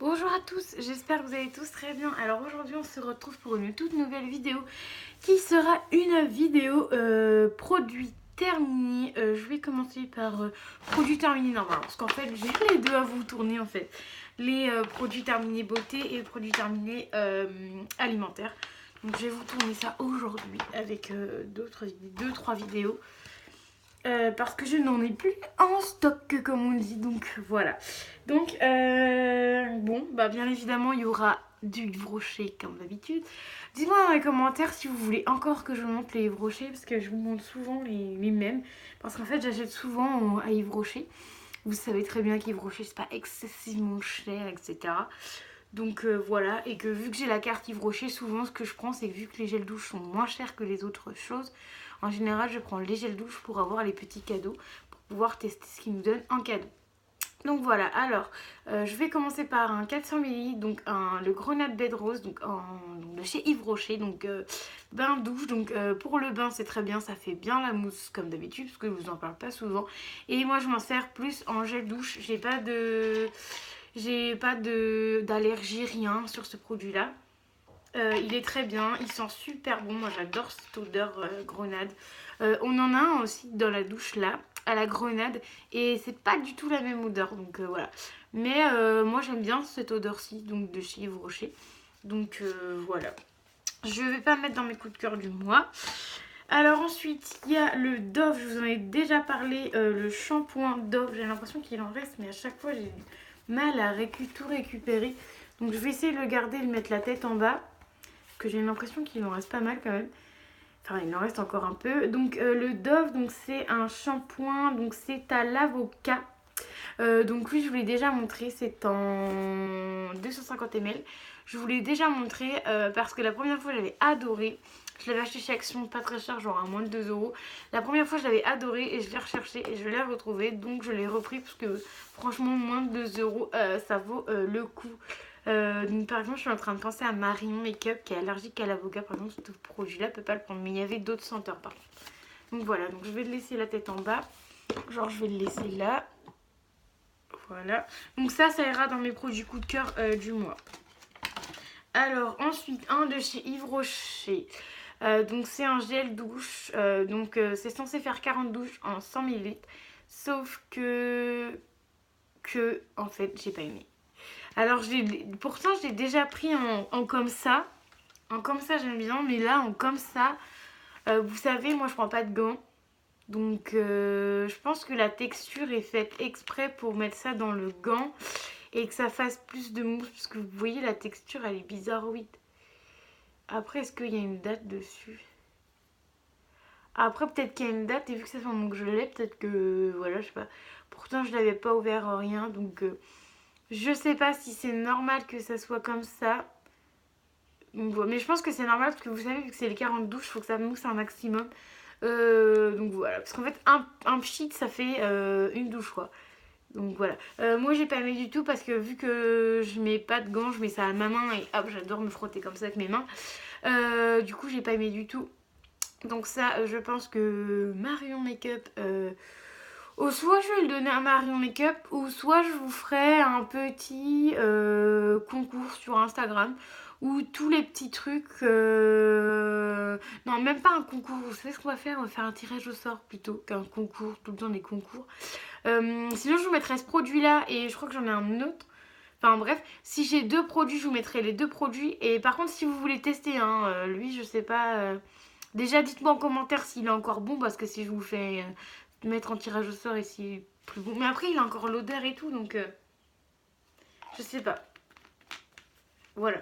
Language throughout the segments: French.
Bonjour à tous, j'espère que vous allez tous très bien. Alors aujourd'hui on se retrouve pour une toute nouvelle vidéo qui sera une vidéo produit terminé. Je vais commencer par produit terminé normal parce qu'en fait j'ai les deux à vous tourner en fait. Les produits terminés beauté et produits terminés alimentaires. Donc je vais vous tourner ça aujourd'hui avec deux trois vidéos. Parce que je n'en ai plus en stock comme on dit, donc voilà. Donc bon, bah bien évidemment il y aura du Yves Rocher comme d'habitude. Dites-moi dans les commentaires si vous voulez encore que je vous montre les Yves Rocher, parce que je vous montre souvent les mêmes, parce qu'en fait j'achète souvent à Yves Rocher. Vous savez très bien qu'Yves Rocher c'est pas excessivement cher, etc. Donc voilà, et que vu que j'ai la carte Yves Rocher, souvent ce que je prends, c'est que vu que les gels douche sont moins chers que les autres choses, en général je prends les gels douche pour avoir les petits cadeaux, pour pouvoir tester ce qu'ils nous donnent en cadeau. Donc voilà, alors je vais commencer par un 400 ml, donc le Grenade Bed Rose, donc de chez Yves Rocher, donc bain douche. Donc pour le bain c'est très bien, ça fait bien la mousse comme d'habitude, parce que je vous en parle pas souvent. Et moi je m'en sers plus en gel douche, j'ai pas d'allergie, rien sur ce produit là. Il est très bien, il sent super bon, moi j'adore cette odeur grenade. On en a un aussi dans la douche là, à la grenade, et c'est pas du tout la même odeur, donc voilà. Mais moi j'aime bien cette odeur-ci, donc de chez Yves Rocher. Donc voilà. Je vais pas mettre dans mes coups de cœur du mois. Alors ensuite, il y a le Dove, je vous en ai déjà parlé, le shampoing Dove. J'ai l'impression qu'il en reste, mais à chaque fois j'ai du mal à tout récupérer. Donc je vais essayer de le garder, de mettre la tête en bas, que j'ai l'impression qu'il en reste pas mal quand même. Enfin, il en reste encore un peu. Donc le Dove, donc c'est un shampoing, donc c'est à l'avocat. Donc lui, je vous l'ai déjà montré, c'est en 250 ml. Je vous l'ai déjà montré parce que la première fois, j'avais adoré. Je l'avais acheté chez Action, pas très cher, genre à moins de 2 euros. La première fois, je l'avais adoré et je l'ai recherché et je l'ai retrouvé. Donc je l'ai repris parce que franchement, moins de 2 euros, ça vaut le coup. Donc par exemple, je suis en train de penser à Marion Makeup qui est allergique à l'avocat. Par exemple, ce produit-là peut pas le prendre. Mais il y avait d'autres senteurs par contre. Donc voilà, donc je vais le laisser la tête en bas. Genre, je vais le laisser là. Voilà. Donc ça ira dans mes produits coup de cœur du mois. Alors ensuite, un de chez Yves Rocher. Donc c'est un gel douche. C'est censé faire 40 douches en 100 ml. Sauf que en fait, j'ai pas aimé. Alors pourtant, je l'ai déjà pris en comme ça. En comme ça, j'aime bien. Mais là, en comme ça, vous savez, moi, je prends pas de gants. Donc je pense que la texture est faite exprès pour mettre ça dans le gant et que ça fasse plus de mousse. Parce que vous voyez, la texture, elle est bizarroïde. Après, est-ce qu'il y a une date dessus? Après, peut-être qu'il y a une date et vu que ça fait un moment que je l'ai, peut-être que... Voilà, je sais pas. Pourtant, je l'avais pas ouvert rien. Donc je sais pas si c'est normal que ça soit comme ça. Donc, voilà. Mais je pense que c'est normal parce que vous savez, vu que c'est les 40 douches, il faut que ça mousse un maximum. Donc voilà, parce qu'en fait un pchit ça fait une douche quoi. Donc voilà, moi j'ai pas aimé du tout parce que vu que je mets pas de gants, je mets ça à ma main et hop, j'adore me frotter comme ça avec mes mains. Du coup j'ai pas aimé du tout. Donc ça je pense que Marion Makeup, ou soit je vais le donner à Marion Makeup, ou soit je vous ferai un petit concours sur Instagram où tous les petits trucs. Non, même pas un concours. Vous savez ce qu'on va faire? On va faire un tirage au sort plutôt qu'un concours. Tout le temps des concours. Sinon, je vous mettrai ce produit-là et je crois que j'en ai un autre. Enfin bref, si j'ai deux produits, je vous mettrai les deux produits. Et par contre, si vous voulez tester, hein, lui, je sais pas. Déjà, dites-moi en commentaire s'il est encore bon parce que si je vous fais mettre en tirage au sort et s'il est plus bon. Mais après, il a encore l'odeur et tout, donc je sais pas. Voilà.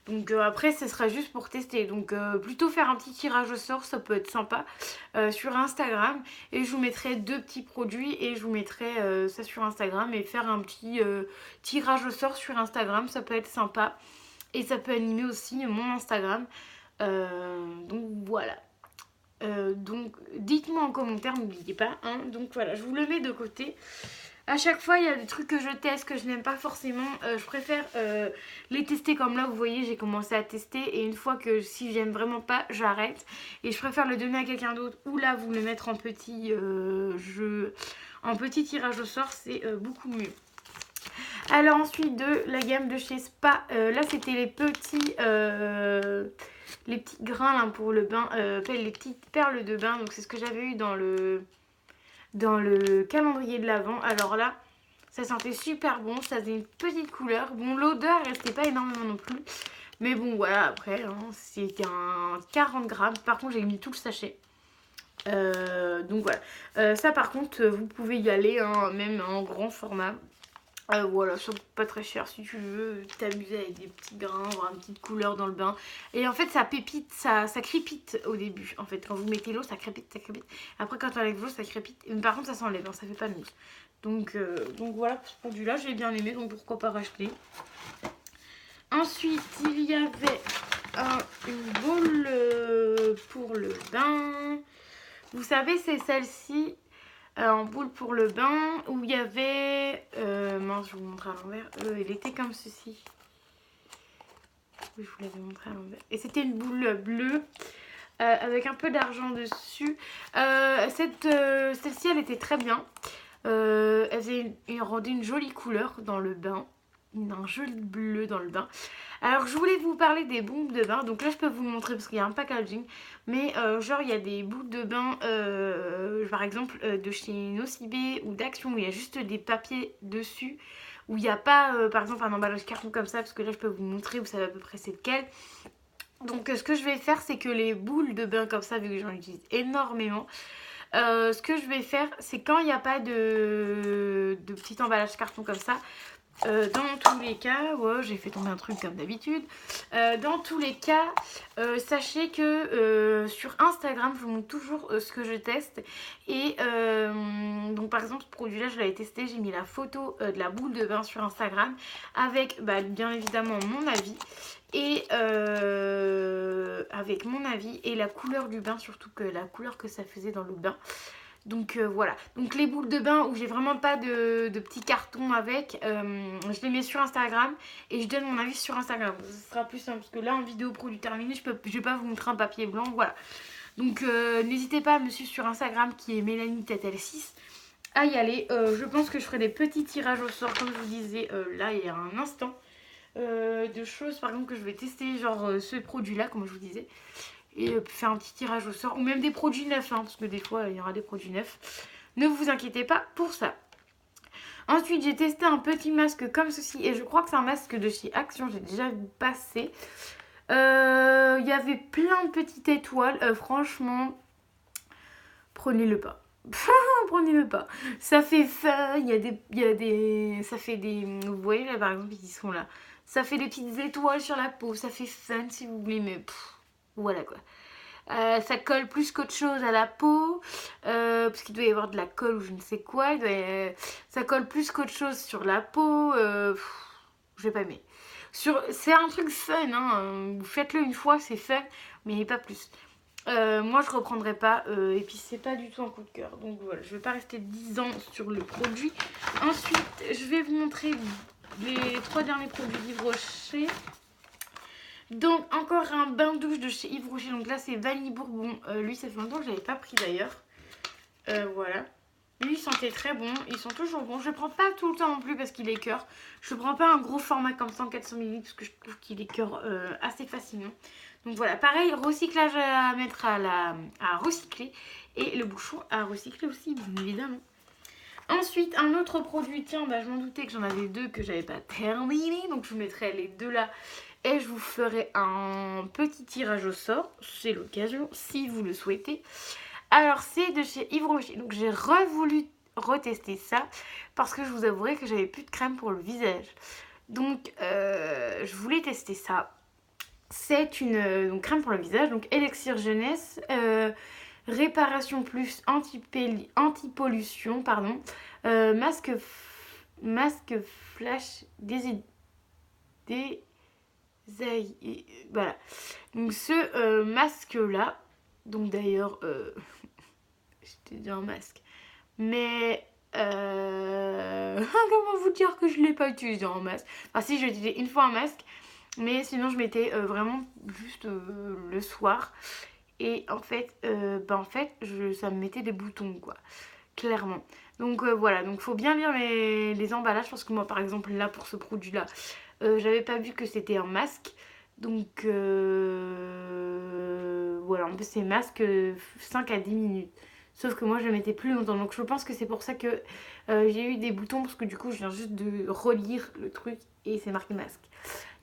Donc après, ce sera juste pour tester. Donc plutôt faire un petit tirage au sort, ça peut être sympa sur Instagram. Et je vous mettrai deux petits produits et je vous mettrai ça sur Instagram. Et faire un petit tirage au sort sur Instagram, ça peut être sympa. Et ça peut animer aussi mon Instagram. Donc voilà. Donc dites-moi en commentaire, n'oubliez pas. Hein. Donc voilà, je vous le mets de côté. À chaque fois, il y a des trucs que je teste que je n'aime pas forcément. Je préfère les tester comme là, vous voyez, j'ai commencé à tester. Et une fois que si j'aime vraiment pas, j'arrête. Et je préfère le donner à quelqu'un d'autre ou là, vous le mettre en petit tirage au sort, c'est beaucoup mieux. Alors ensuite de la gamme de chez Spa, là c'était les petits grains là, pour le bain, les petites perles de bain. Donc c'est ce que j'avais eu dans le calendrier de l'Avent. Alors là, ça sentait super bon, ça faisait une petite couleur. Bon, l'odeur restait pas énormément non plus. Mais bon, voilà, après, hein, c'était un 40 grammes. Par contre, j'ai mis tout le sachet. Donc voilà. Ça, par contre, vous pouvez y aller, hein, même en grand format. Voilà, c'est pas très cher si tu veux t'amuser avec des petits grains, avoir une petite couleur dans le bain. Et en fait, ça pépite, ça crépite au début. En fait, quand vous mettez l'eau, ça crépite, ça crépite. Après, quand on enlève l'eau, ça crépite. Mais par contre, ça s'enlève, hein, ça fait pas de mousse. Donc voilà, pour ce produit-là, j'ai bien aimé, donc pourquoi pas racheter. Ensuite, il y avait une boule pour le bain. Vous savez, c'est celle-ci. En boule pour le bain où il y avait mince, je vous montre à l'envers. Il était comme ceci. Oui, je vous l'avais montré à l'envers. Et c'était une boule bleue avec un peu d'argent dessus. Celle-ci, elle était très bien. Elle rendait une jolie couleur dans le bain. Un joli bleu dans le bain. Alors je voulais vous parler des boules de bain. Donc là je peux vous montrer parce qu'il y a un packaging. Mais genre il y a des boules de bain par exemple de chez Nocibé ou d'Action où il y a juste des papiers dessus. Où il n'y a pas par exemple un emballage carton comme ça. Parce que là je peux vous montrer, vous savez à peu près c'est lequel. Donc ce que je vais faire c'est que les boules de bain comme ça, vu que j'en utilise énormément, ce que je vais faire c'est quand il n'y a pas de petit emballage carton comme ça, dans tous les cas, ouais, j'ai fait tomber un truc comme d'habitude. Dans tous les cas, sachez que sur Instagram, je vous montre toujours ce que je teste. Et donc par exemple, ce produit-là, je l'avais testé. J'ai mis la photo de la boule de bain sur Instagram avec bien évidemment mon avis. Et avec mon avis et la couleur du bain, surtout que la couleur que ça faisait dans le bain. Donc voilà, donc les boules de bain où j'ai vraiment pas de petits cartons avec, je les mets sur Instagram et je donne mon avis sur Instagram. Ce sera plus simple parce que là en vidéo produit terminé, je vais pas vous montrer un papier blanc, voilà. Donc n'hésitez pas à me suivre sur Instagram qui est Mélanie Tatel 6 à y aller. Je pense que je ferai des petits tirages au sort comme je vous disais là il y a un instant. De choses par exemple que je vais tester, genre ce produit là comme je vous disais. Et faire un petit tirage au sort. Ou même des produits neufs, hein, parce que des fois il y aura des produits neufs. Ne vous inquiétez pas pour ça. Ensuite j'ai testé un petit masque comme ceci. Et je crois que c'est un masque de chez Action. J'ai déjà vu passer. Il y avait plein de petites étoiles. Franchement, prenez-le pas. Prenez-le pas. Ça fait fun. Ça fait des... Vous voyez là par exemple, ils sont là. Ça fait des petites étoiles sur la peau. Ça fait fun si vous voulez. Mais voilà quoi. Ça colle plus qu'autre chose à la peau, parce qu'il doit y avoir de la colle ou je ne sais quoi. Ça colle plus qu'autre chose sur la peau. Je vais pas aimer. C'est un truc fun, hein. Vous faites-le une fois, c'est fun, mais pas plus. Moi je reprendrai pas, et puis c'est pas du tout un coup de cœur. Donc voilà, je vais pas rester 10 ans sur le produit. Ensuite, je vais vous montrer les 3 derniers produits d'Yves Rocher. Donc encore un bain douche de chez Yves Rocher. Donc là c'est Vanille Bourbon. Lui ça fait longtemps que je l'avais pas pris d'ailleurs. Voilà. Lui il sentait très bon. Ils sont toujours bons. Je le prends pas tout le temps non plus parce qu'il écœure. Je prends pas un gros format comme ça en 400 ml parce que je trouve qu'il écœure assez facilement. Donc voilà. Pareil, recyclage à mettre à recycler. Et le bouchon à recycler aussi bien évidemment. Ensuite, un autre produit, tiens, je m'en doutais que j'en avais deux que j'avais pas terminé. Donc je vous mettrai les deux là. Et je vous ferai un petit tirage au sort, c'est l'occasion, si vous le souhaitez. Alors c'est de chez Yves Rocher, donc j'ai voulu retester ça, parce que je vous avouerai que j'avais plus de crème pour le visage. Donc je voulais tester ça. C'est une crème pour le visage, donc Elixir Jeunesse, réparation plus anti-pollution, pardon, masque flash voilà. Donc ce masque là, donc d'ailleurs j'étais déjà un masque, mais comment vous dire que je l'ai pas utilisé en masque. Enfin si, j'ai utilisé une fois un masque, mais sinon je mettais vraiment juste le soir. Et en fait, ça me mettait des boutons quoi, clairement. Donc voilà, donc faut bien lire les emballages parce que moi par exemple là pour ce produit là, j'avais pas vu que c'était un masque. Donc voilà, en plus c'est masque 5 à 10 minutes. Sauf que moi je le mettais plus longtemps. Donc je pense que c'est pour ça que j'ai eu des boutons parce que du coup je viens juste de relire le truc et c'est marqué masque.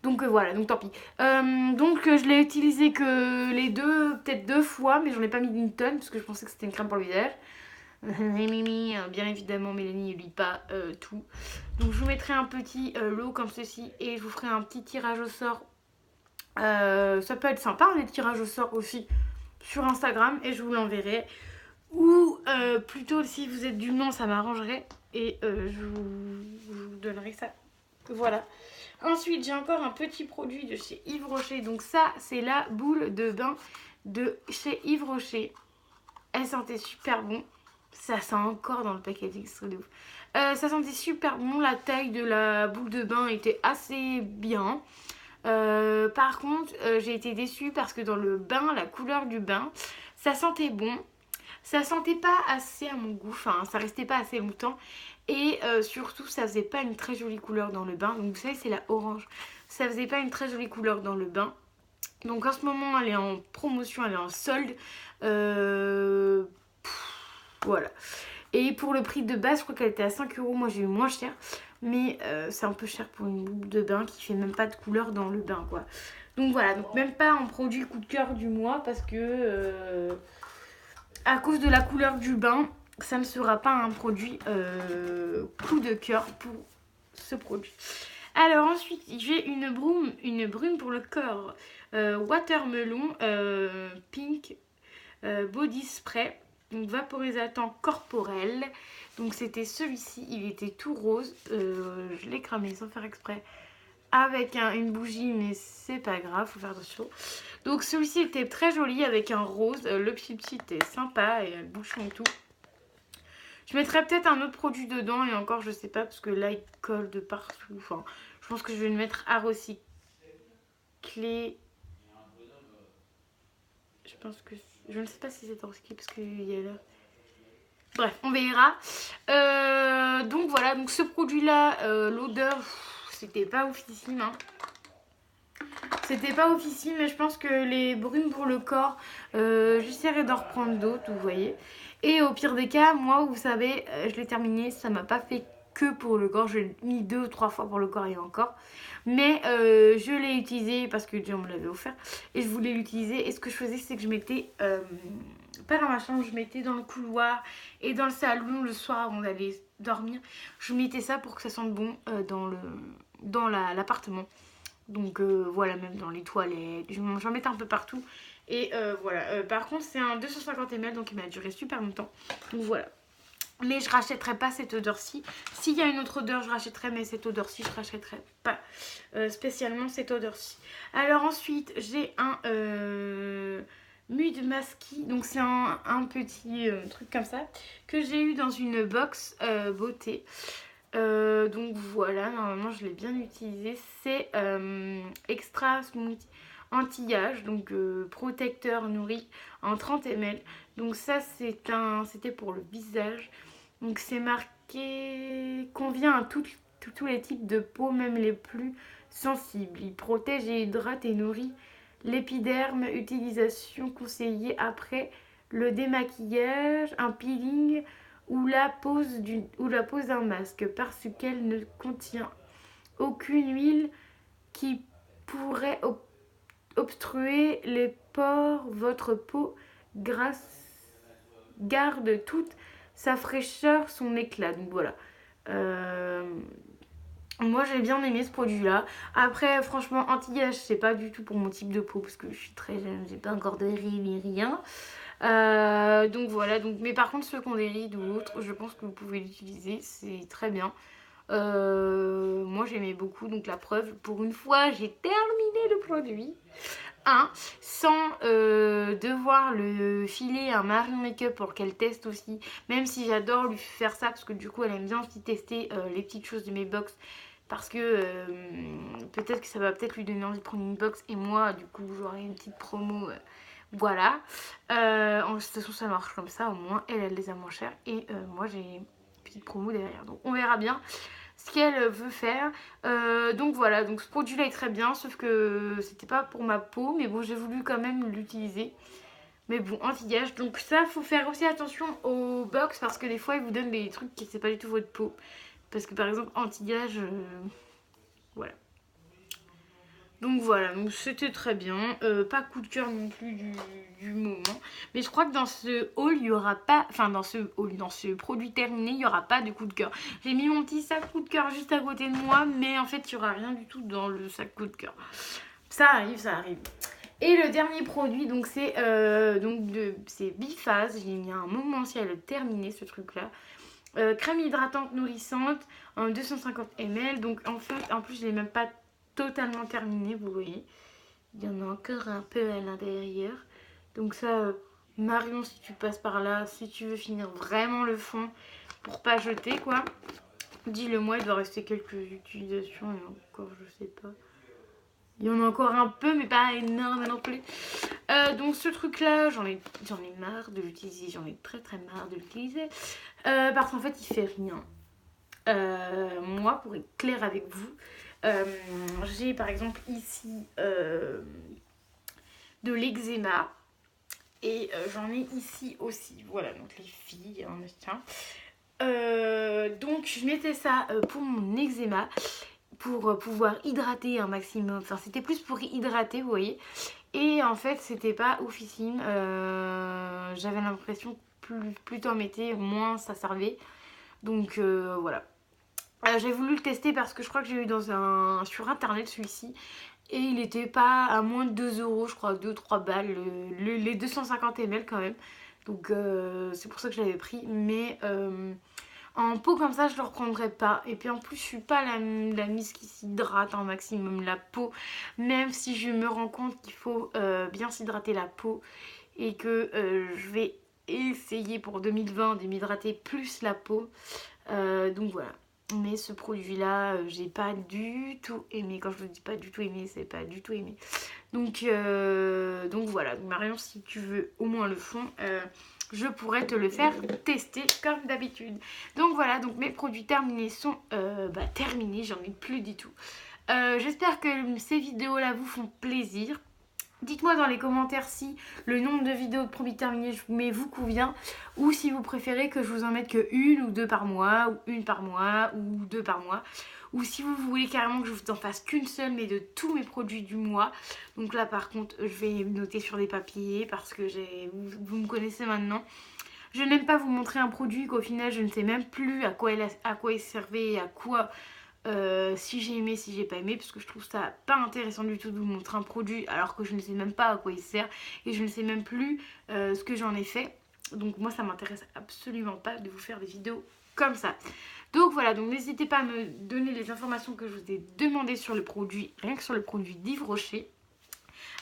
Donc voilà, donc tant pis. Donc je l'ai utilisé que les deux, peut-être 2 fois, mais j'en ai pas mis une tonne parce que je pensais que c'était une crème pour le visage. Bien évidemment, Mélanie ne lit pas tout. Donc je vous mettrai un petit lot comme ceci et je vous ferai un petit tirage au sort. Ça peut être sympa, les tirages au sort aussi sur Instagram et je vous l'enverrai. Ou plutôt si vous êtes du Mans, ça m'arrangerait et je vous donnerai ça. Voilà. Ensuite, j'ai encore un petit produit de chez Yves Rocher. Donc ça, c'est la boule de bain de chez Yves Rocher. Elle sentait super bon. Ça sent encore dans le packaging, c'est de ouf. Ça sentait super bon. La taille de la boule de bain était assez bien. Par contre, j'ai été déçue parce que dans le bain, la couleur du bain, ça sentait bon. Ça sentait pas assez à mon goût, enfin ça restait pas assez longtemps. Et surtout, ça faisait pas une très jolie couleur dans le bain. Donc vous savez, c'est la orange. Ça faisait pas une très jolie couleur dans le bain. Donc en ce moment, elle est en promotion, elle est en solde. Voilà. Et pour le prix de base, je crois qu'elle était à 5 euros. Moi, j'ai eu moins cher. Mais c'est un peu cher pour une boule de bain qui fait même pas de couleur dans le bain, quoi. Donc voilà, donc même pas en produit coup de cœur du mois parce que à cause de la couleur du bain, ça ne sera pas un produit coup de cœur pour ce produit. Alors ensuite, j'ai une brume pour le corps. Watermelon Pink Body Spray. Donc vaporisateur corporel. Donc c'était celui-ci, il était tout rose. Je l'ai cramé sans faire exprès avec une bougie, mais c'est pas grave, faut faire attention. Donc celui-ci était très joli avec un rose. Le petit était sympa et le bouchon et tout. Je mettrai peut-être un autre produit dedans et encore je sais pas parce que là il colle de partout. Enfin, je pense que je vais le mettre à recycler. Je pense que je ne sais pas si c'est à recycler parce qu'il y a là. Bref, on verra. Donc voilà, donc ce produit-là, l'odeur, c'était pas oufissime. Hein. C'était pas oufissime, mais je pense que les brumes pour le corps, j'essaierai d'en reprendre d'autres, vous voyez. Et au pire des cas, moi, vous savez, je l'ai terminé, ça m'a pas fait que pour le corps. Je l'ai mis 2 ou 3 fois pour le corps et encore. Mais je l'ai utilisé parce que Dieu me l'avait offert. Et je voulais l'utiliser. Et ce que je faisais, c'est que je mettais, pas dans ma chambre, je mettais dans le couloir et dans le salon le soir avant d'aller dormir. Je mettais ça pour que ça sente bon dans l'appartement. Donc voilà, même dans les toilettes, j'en mettais un peu partout. Et voilà, par contre c'est un 250 ml, donc il m'a duré super longtemps. Donc voilà. Mais je rachèterai pas cette odeur-ci. S'il y a une autre odeur, je rachèterai, mais cette odeur-ci, je rachèterai pas spécialement cette odeur-ci. Alors ensuite, j'ai un Mud Masky. Donc c'est un petit truc comme ça que j'ai eu dans une box beauté. Donc voilà, normalement je l'ai bien utilisé. C'est Extra Smooth Anti-âge, donc protecteur nourri en 30 ml. Donc ça c'était pour le visage. Donc c'est marqué convient à tous les types de peau, même les plus sensibles. Il protège et hydrate et nourrit l'épiderme. Utilisation conseillée après le démaquillage, un peeling ou la pose d'un masque parce qu'elle ne contient aucune huile qui pourrait obstruer les pores. Votre peau garde toute sa fraîcheur, son éclat. Donc voilà. Moi j'ai bien aimé ce produit là. Après franchement anti-âge c'est pas du tout pour mon type de peau parce que je suis très jeune, j'ai pas encore de rides ni rien. Donc voilà, mais par contre ceux qui ont des rides ou autres, je pense que vous pouvez l'utiliser, c'est très bien. Moi j'aimais beaucoup, donc la preuve, pour une fois j'ai terminé le produit. Sans devoir le filer à Marion Make-up pour qu'elle teste aussi, même si j'adore lui faire ça parce que du coup elle aime bien aussi tester les petites choses de mes box parce que peut-être que ça va peut-être lui donner envie de prendre une box et moi du coup j'aurai une petite promo voilà. En toute façon ça marche comme ça, au moins elle les a moins chères et moi j'ai petite promo derrière. Donc on verra bien ce qu'elle veut faire. Donc voilà, donc ce produit là est très bien, sauf que c'était pas pour ma peau, mais bon, j'ai voulu quand même l'utiliser. Mais bon, anti-âge, donc ça, faut faire aussi attention aux box parce que des fois ils vous donnent des trucs qui c'est pas du tout votre peau. Parce que par exemple, anti-âge, voilà. Donc voilà, donc c'était très bien. Pas coup de cœur non plus du moment. Mais je crois que dans ce haul, il y aura pas. Enfin, dans ce produit terminé, il n'y aura pas de coup de cœur. J'ai mis mon petit sac coup de cœur juste à côté de moi, mais en fait, il n'y aura rien du tout dans le sac coup de cœur. Ça arrive, ça arrive. Et le dernier produit, donc c'est Biphase. J'ai mis un moment aussi à le terminer, ce truc-là. Crème hydratante nourrissante en 250 ml. Donc en fait, en plus, je l'ai même pas totalement terminé, vous voyez. Il y en a encore un peu à l'intérieur. Donc ça, Marion, si tu passes par là, si tu veux finir vraiment le fond pour pas jeter, quoi, dis-le moi, il doit rester quelques utilisations et encore, je sais pas. Il y en a encore un peu, mais pas énorme non plus. Donc ce truc-là, j'en ai marre de l'utiliser. J'en ai très très marre de l'utiliser. Parce qu'en fait, il fait rien. Moi, pour être claire avec vous, j'ai par exemple ici de l'eczéma. Et j'en ai ici aussi. Voilà, donc les filles, hein, tiens. Donc je mettais ça pour mon eczéma, pour pouvoir hydrater un maximum. Enfin, c'était plus pour hydrater, vous voyez. Et en fait, c'était pas oufissime. J'avais l'impression que plus t'en mettais, moins ça servait. Donc voilà. J'ai voulu le tester parce que je crois que j'ai eu sur internet celui-ci. Et il était pas à moins de 2 euros, je crois, 2-3 balles. Les 250 ml quand même. Donc c'est pour ça que je l'avais pris. Mais en pot comme ça, je ne le reprendrai pas. Et puis en plus, je suis pas la mise qui s'hydrate un maximum la peau. Même si je me rends compte qu'il faut bien s'hydrater la peau. Et que je vais essayer pour 2020 de m'hydrater plus la peau. Donc voilà. Mais ce produit-là, j'ai pas du tout aimé. Quand je vous dis pas du tout aimé, c'est pas du tout aimé. Donc voilà. Donc Marion, si tu veux au moins le fond, je pourrais te le faire tester comme d'habitude. Donc voilà, donc mes produits terminés sont terminés. J'en ai plus du tout. J'espère que ces vidéos-là vous font plaisir. Dites-moi dans les commentaires si le nombre de vidéos de produits terminés vous convient ou si vous préférez que je vous en mette que une ou deux par mois ou une par mois ou deux par mois ou si vous voulez carrément que je vous en fasse qu'une seule mais de tous mes produits du mois. Donc là par contre je vais noter sur des papiers parce que vous me connaissez maintenant. Je n'aime pas vous montrer un produit qu'au final je ne sais même plus à quoi il servait et à quoi... si j'ai aimé, si j'ai pas aimé, parce que je trouve ça pas intéressant du tout de vous montrer un produit alors que je ne sais même pas à quoi il sert et je ne sais même plus ce que j'en ai fait. Donc moi ça m'intéresse absolument pas de vous faire des vidéos comme ça. Donc voilà, donc n'hésitez pas à me donner les informations que je vous ai demandées sur le produit, rien que sur le produit d'Yves Rocher.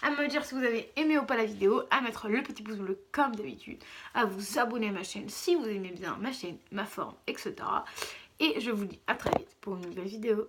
À me dire si vous avez aimé ou pas la vidéo, à mettre le petit pouce bleu comme d'habitude, à vous abonner à ma chaîne si vous aimez bien ma chaîne, ma forme, etc. Et je vous dis à très vite pour une nouvelle vidéo.